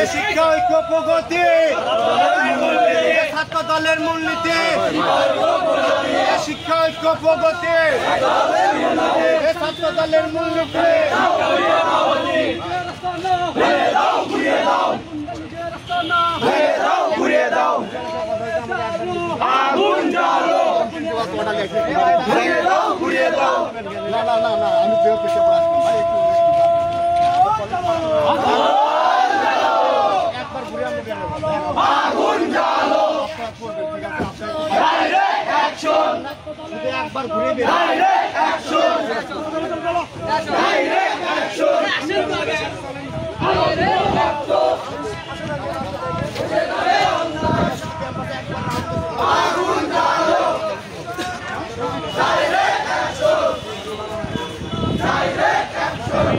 শিক্ষা ঐক্য প্রগতি ছাত্র দলের মূলনীতি শিক্ষা ঐক্য প্রগতি ছাত্র দলের মূলনীতি আগুন জ্বালো ঘুরিয়ে দাও না না না না আমি পেশা পড়াচ্ছি ভাই আগুন জ্বালো ডাইরেক্ট অ্যাকশন যদি একবার ঘুরে বের ডাইরেক্ট অ্যাকশন ডাইরেক্ট অ্যাকশন আগুন জ্বালো ডাইরেক্ট অ্যাকশন ডাইরেক্ট অ্যাকশন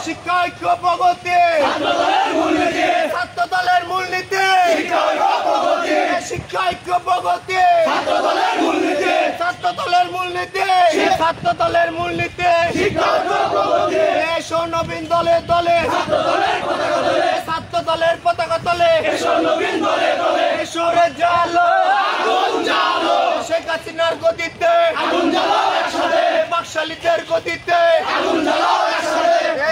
শিক্ষা ঐক্য প্রগতি ছাত্র দলের মূলনীতি শিক্ষা ঐক্য প্রগতি ছাত্র দলের মূলনীতি ছাত্র দলের মূলনীতি এসো নবীন দলে দলে ছাত্র দলের পতাকা তলে এসো রে জালো শেখ হাসিনার গতিতে বাকশালীদের গতিতে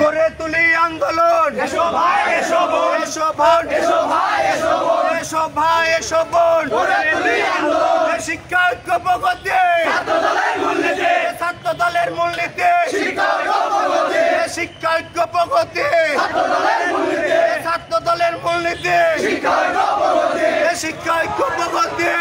গড়ে তুলি আন্দোলন এসো ভাই এসো বোন এসো বোন এসো ভাই এসো বোন এসো ভাই এসো বোন গড়ে তুলি আন্দোলন শিক্ষা ঐক্য প্রগতি ছাত্র দলের মূলনীতি ছাত্র দলের মূলনীতি শিক্ষা ঐক্য প্রগতি শিক্ষা ঐক্য প্রগতি ছাত্র দলের মূলনীতি ছাত্র দলের মূলনীতি শিক্ষা ঐক্য প্রগতি শিক্ষা ঐক্য প্রগতি